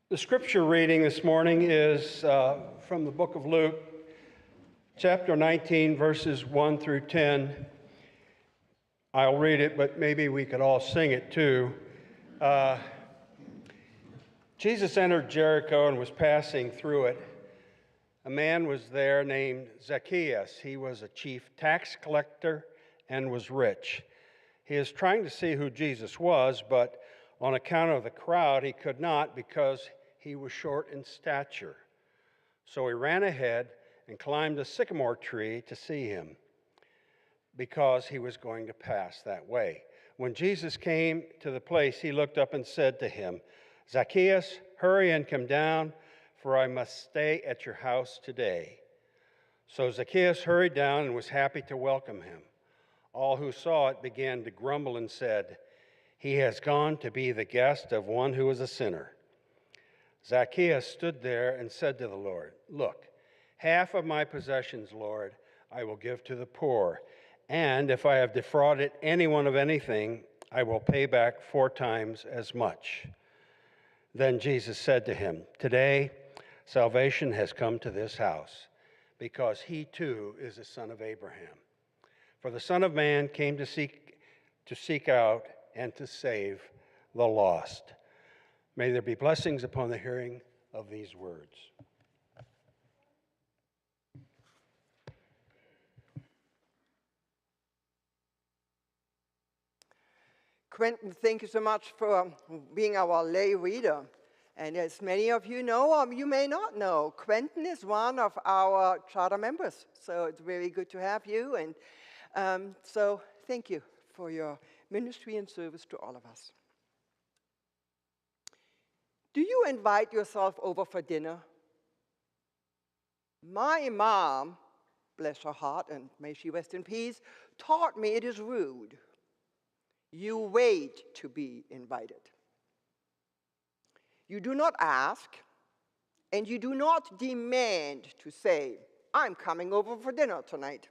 The scripture reading this morning is from the book of Luke, chapter 19, verses 1 through 10. I'll read it, but maybe we could all sing it too. Jesus entered Jericho and was passing through it. A man was there named Zacchaeus. He was a chief tax collector and was rich. He is trying to see who Jesus was, but on account of the crowd, he could not because he was short in stature. So he ran ahead and climbed a sycamore tree to see him, because he was going to pass that way. When Jesus came to the place, he looked up and said to him, "Zacchaeus, hurry and come down, for I must stay at your house today." So Zacchaeus hurried down and was happy to welcome him. All who saw it began to grumble and said, "He has gone to be the guest of one who is a sinner." Zacchaeus stood there and said to the Lord, "Look, half of my possessions, Lord, I will give to the poor, and if I have defrauded anyone of anything, I will pay back 4 times as much." Then Jesus said to him, "Today salvation has come to this house, because he too is a son of Abraham. For the Son of Man came to seek out and to save the lost." May there be blessings upon the hearing of these words. Quentin, thank you so much for being our lay reader. And as many of you know, or you may not know, Quentin is one of our charter members. So it's very good to have you. And so thank you for your ministry and service to all of us. Do you invite yourself over for dinner? My mom, bless her heart, and may she rest in peace, taught me it is rude. You wait to be invited. You do not ask, and you do not demand to say, "I'm coming over for dinner tonight."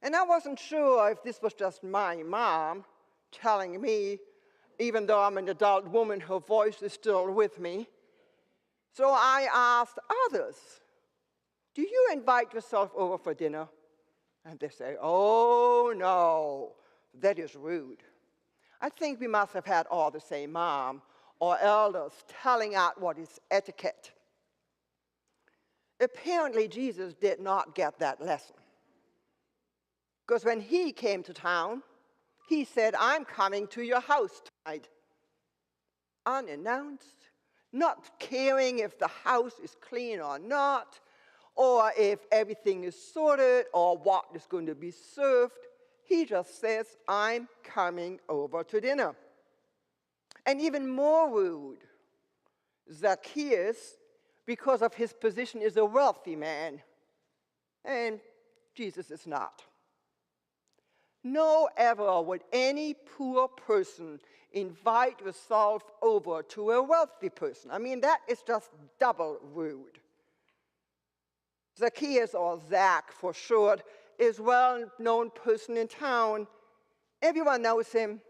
And I wasn't sure if this was just my mom telling me, even though I'm an adult woman, her voice is still with me. So I asked others, "Do you invite yourself over for dinner?" And they say, "Oh, no, that is rude." I think we must have had all the same mom or elders telling out what is etiquette. Apparently, Jesus did not get that lesson. Because when he came to town, he said, "I'm coming to your house tonight." Unannounced, not caring if the house is clean or not, or if everything is sorted, or what is going to be served. He just says, "I'm coming over to dinner." And even more rude, Zacchaeus, because of his position, is a wealthy man, and Jesus is not. No ever would any poor person invite yourself over to a wealthy person. I mean, that is just double rude. Zacchaeus, or Zach for short, is a well-known person in town. Everyone knows him,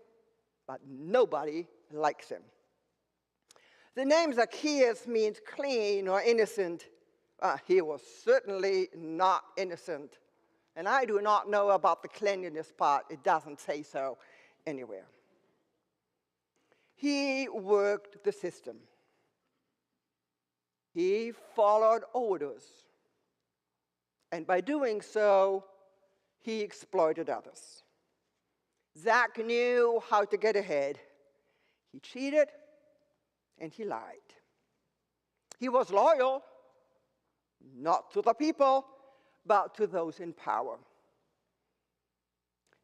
but nobody likes him. The name Zacchaeus means clean or innocent. He was certainly not innocent. And I do not know about the cleanliness part. It doesn't say so anywhere. He worked the system. He followed orders. And by doing so, he exploited others. Zach knew how to get ahead. He cheated and he lied. He was loyal, not to the people, but to those in power.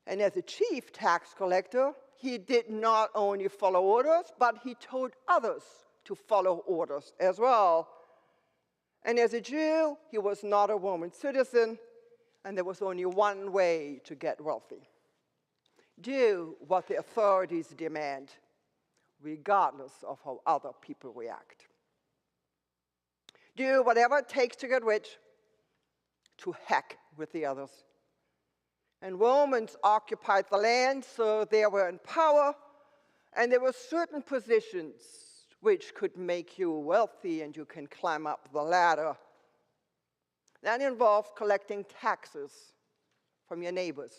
And as a chief tax collector, he did not only follow orders, but he told others to follow orders as well. And as a Jew, he was not a Roman citizen, and there was only one way to get wealthy: do what the authorities demand, regardless of how other people react. Do whatever it takes to get rich, to heck with the others. And Romans occupied the land, so they were in power, and there were certain positions which could make you wealthy and you can climb up the ladder. That involved collecting taxes from your neighbors.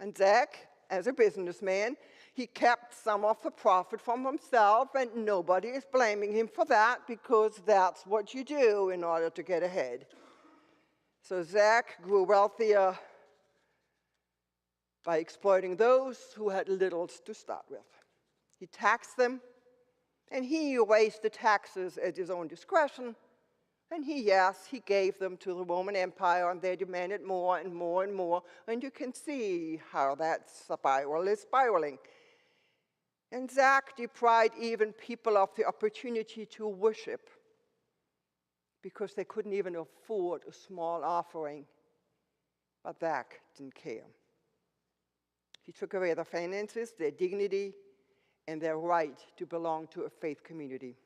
And Zach, as a businessman, he kept some of the profit from himself, and nobody is blaming him for that because that's what you do in order to get ahead. So Zach grew wealthier by exploiting those who had little to start with. He taxed them, and he raised the taxes at his own discretion. And he gave them to the Roman Empire, and they demanded more and more and more. And you can see how that spiral is spiraling. And Zach deprived even people of the opportunity to worship because they couldn't even afford a small offering. But Zach didn't care. He took away their finances, their dignity, and their right to belong to a faith community.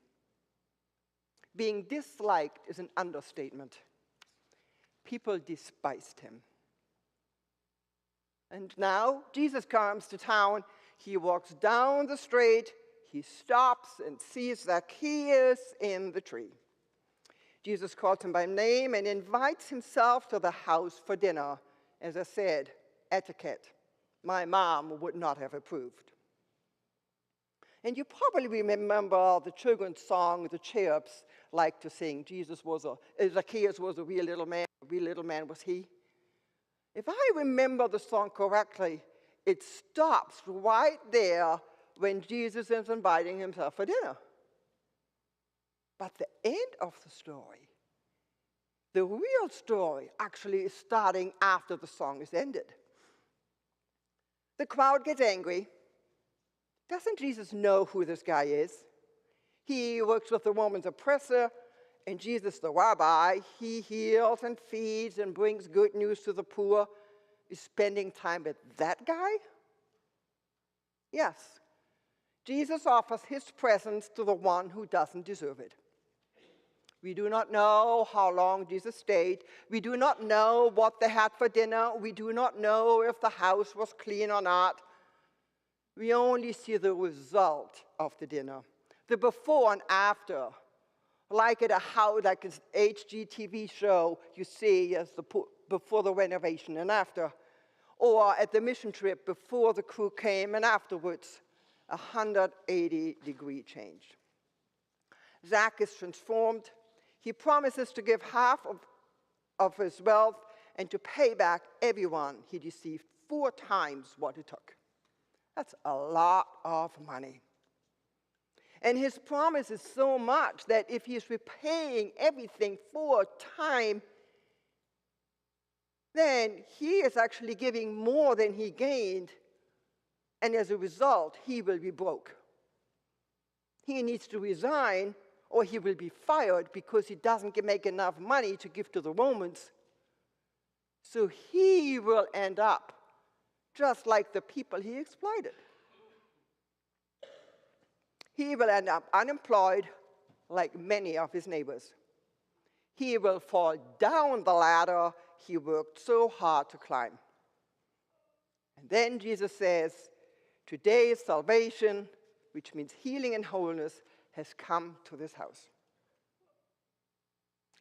Being disliked is an understatement. People despised him. And now Jesus comes to town. He walks down the street. He stops and sees Zacchaeus in the tree. Jesus calls him by name and invites himself to the house for dinner. As I said, etiquette. My mom would not have approved. And you probably remember the children's song the cherubs like to sing. Zacchaeus was a wee little man was he. If I remember the song correctly, it stops right there when Jesus is inviting himself for dinner. But the end of the story, the real story, actually is starting after the song is ended. The crowd gets angry. Doesn't Jesus know who this guy is? He works with the Roman oppressor, and Jesus, the rabbi, he heals and feeds and brings good news to the poor. Is spending time with that guy? Yes. Jesus offers his presence to the one who doesn't deserve it. We do not know how long Jesus stayed. We do not know what they had for dinner. We do not know if the house was clean or not. We only see the result of the dinner, the before and after. Like at an HGTV show, you see as before the renovation and after. Or at the mission trip before the crew came and afterwards, 180-degree change. Zach is transformed. He promises to give half of his wealth and to pay back everyone he deceived 4 times what it took. That's a lot of money. And his promise is so much that if he's repaying everything 4 times, then he is actually giving more than he gained, and as a result, he will be broke. He needs to resign, or he will be fired because he doesn't make enough money to give to the Romans. So he will end up just like the people he exploited. He will end up unemployed like many of his neighbors. He will fall down the ladder he worked so hard to climb. And then Jesus says, today's salvation, which means healing and wholeness, has come to this house.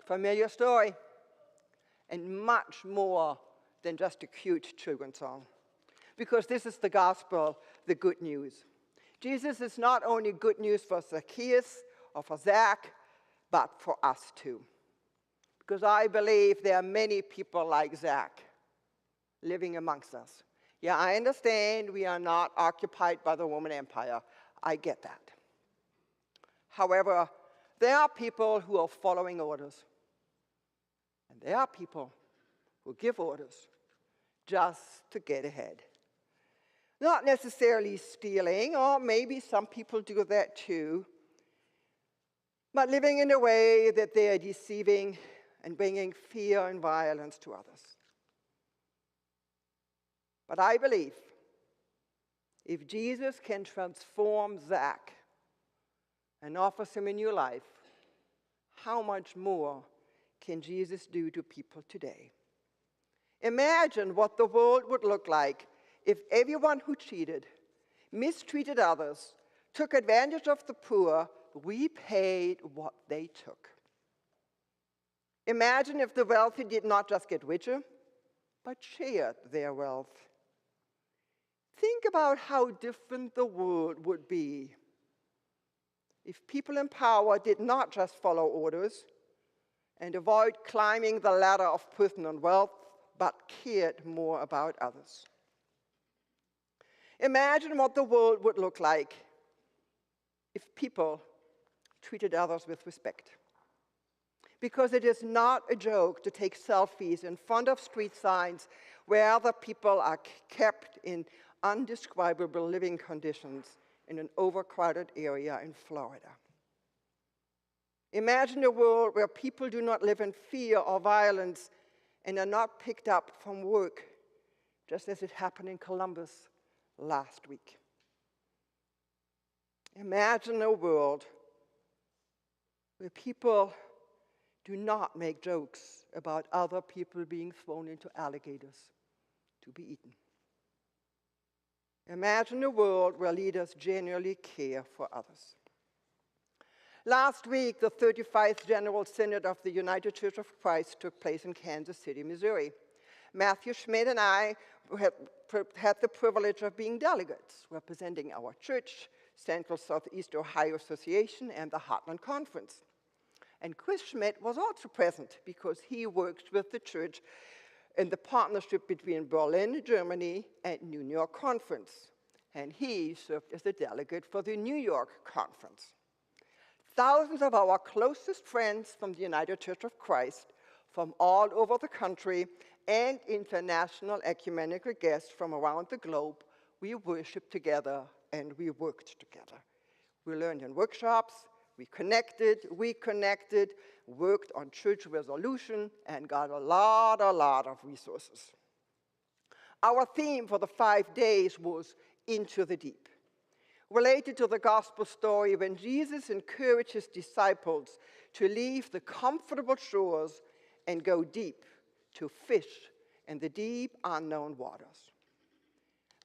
Familiar story, and much more than just a cute children's song. Because this is the gospel, the good news. Jesus is not only good news for Zacchaeus or for Zach, but for us too. Because I believe there are many people like Zach living amongst us. Yeah, I understand we are not occupied by the Roman Empire. I get that. However, there are people who are following orders. And there are people who give orders just to get ahead. Not necessarily stealing, or maybe some people do that too, but living in a way that they are deceiving and bringing fear and violence to others. But I believe if Jesus can transform Zach and offers him a new life, how much more can Jesus do to people today? Imagine what the world would look like if everyone who cheated, mistreated others, took advantage of the poor, we paid what they took. Imagine if the wealthy did not just get richer, but shared their wealth. Think about how different the world would be if people in power did not just follow orders and avoid climbing the ladder of personal wealth, but cared more about others. Imagine what the world would look like if people treated others with respect. Because it is not a joke to take selfies in front of street signs where other people are kept in undescribable living conditions in an overcrowded area in Florida. Imagine a world where people do not live in fear or violence and are not picked up from work, just as it happened in Columbus last week. Imagine a world where people do not make jokes about other people being thrown into alligators to be eaten. Imagine a world where leaders genuinely care for others. Last week, the 35th General Synod of the United Church of Christ took place in Kansas City, Missouri. Matthew Schmidt and I had the privilege of being delegates, representing our church, Central Southeast Ohio Association, and the Heartland Conference. And Chris Schmidt was also present because he works with the church in the partnership between Berlin, Germany, and New York Conference. And he served as a delegate for the New York Conference. Thousands of our closest friends from the United Church of Christ from all over the country and international ecumenical guests from around the globe, we worshiped together and we worked together. We learned in workshops, we connected, worked on church resolution, and got a lot of resources. Our theme for the 5 days was Into the Deep, related to the gospel story when Jesus encouraged his disciples to leave the comfortable shores and go deep to fish in the deep unknown waters.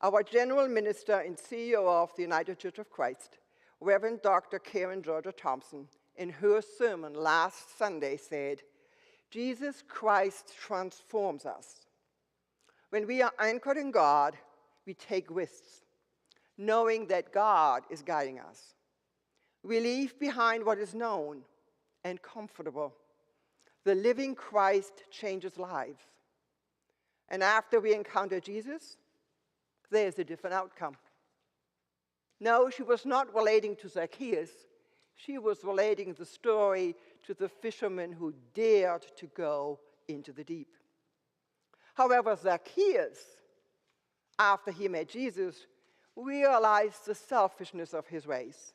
Our general minister and CEO of the United Church of Christ, Reverend Dr. Karen Georgia Thompson, in her sermon last Sunday said, Jesus Christ transforms us. When we are anchored in God, we take risks, knowing that God is guiding us. We leave behind what is known and comfortable. The living Christ changes lives. And after we encounter Jesus, there's a different outcome. No, she was not relating to Zacchaeus. She was relating the story to the fisherman who dared to go into the deep. However, Zacchaeus, after he met Jesus, realized the selfishness of his ways,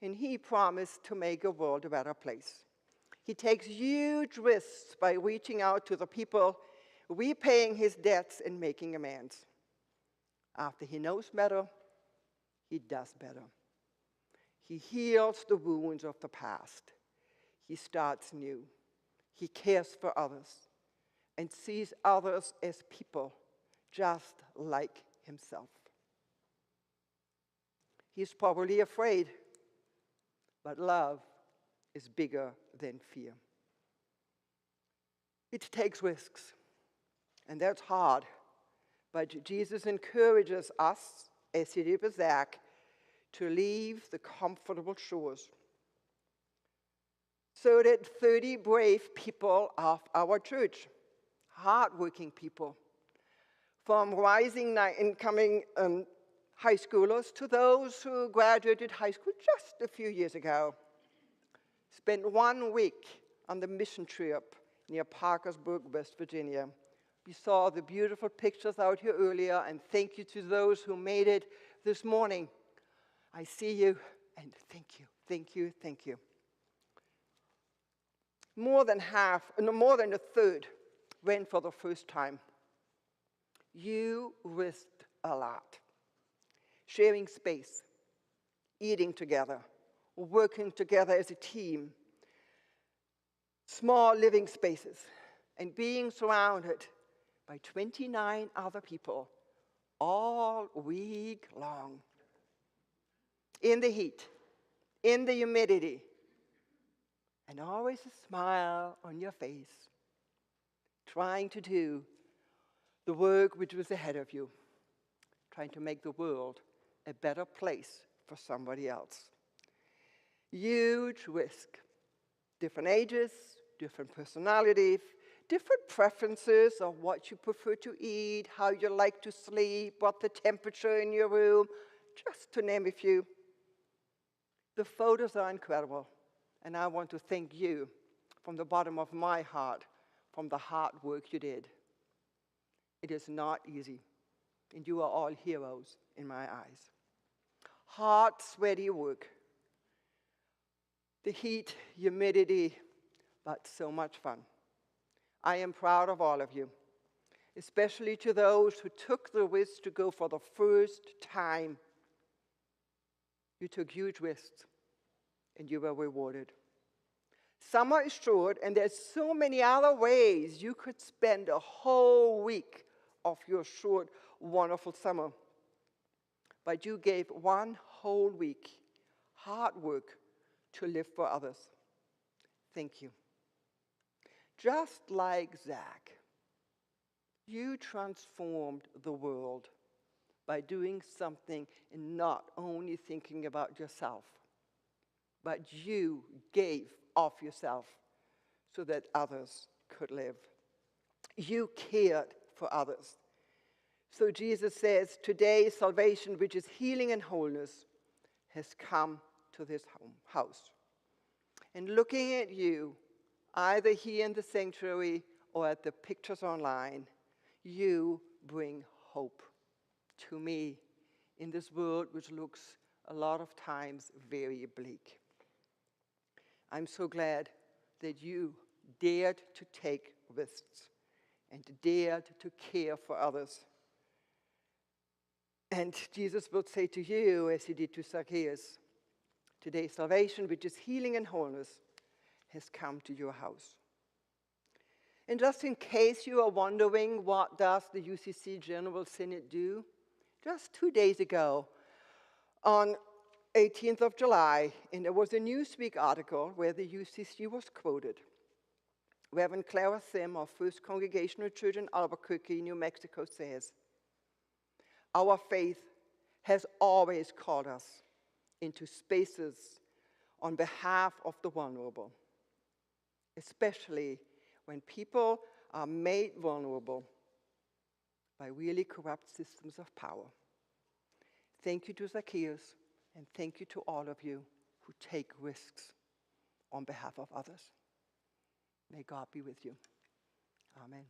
and he promised to make a world a better place. He takes huge risks by reaching out to the people, repaying his debts and making amends. After he knows better, he does better. He heals the wounds of the past. He starts new. He cares for others and sees others as people just like himself. He's probably afraid, but love is bigger than fear. It takes risks, and that's hard, but Jesus encourages us, as he did with Zach, to leave the comfortable shores. So did 30 brave people of our church, hardworking people, from rising incoming high schoolers to those who graduated high school just a few years ago. Spent 1 week on the mission trip near Parkersburg, West Virginia. We saw the beautiful pictures out here earlier, and thank you to those who made it this morning. I see you, and thank you, thank you, thank you. More than a third went for the first time. You risked a lot. Sharing space, eating together, working together as a team, small living spaces, and being surrounded by 29 other people all week long. in the heat, in the humidity, and always a smile on your face, trying to do the work which was ahead of you, trying to make the world a better place for somebody else. Huge risk. Different ages, different personalities, different preferences of what you prefer to eat, how you like to sleep, what the temperature in your room, just to name a few. The photos are incredible, and I want to thank you from the bottom of my heart from the hard work you did. It is not easy, and you are all heroes in my eyes. Hard, sweaty work. The heat, humidity, but so much fun. I am proud of all of you, especially to those who took the risk to go for the first time. You took huge risks, and you were rewarded. Summer is short, and there's so many other ways you could spend a whole week of your short, wonderful summer. But you gave one whole week, hard work, to live for others. Thank you. Just like Zach, you transformed the world by doing something and not only thinking about yourself, but you gave of yourself so that others could live. You cared for others. So Jesus says, today salvation, which is healing and wholeness, has come to this house. And looking at you, either here in the sanctuary or at the pictures online, you bring hope to me in this world which looks a lot of times very bleak. I'm so glad that you dared to take risks and dared to care for others. And Jesus will say to you, as he did to Zacchaeus, today salvation, which is healing and wholeness, has come to your house. And just in case you are wondering, what does the UCC General Synod do? Just 2 days ago, on 18th of July, and there was a Newsweek article where the UCC was quoted. Reverend Clara Sim of First Congregational Church in Albuquerque, New Mexico says, our faith has always called us into spaces on behalf of the vulnerable, especially when people are made vulnerable by really corrupt systems of power. Thank you to Zacchaeus, and thank you to all of you who take risks on behalf of others. May God be with you. Amen.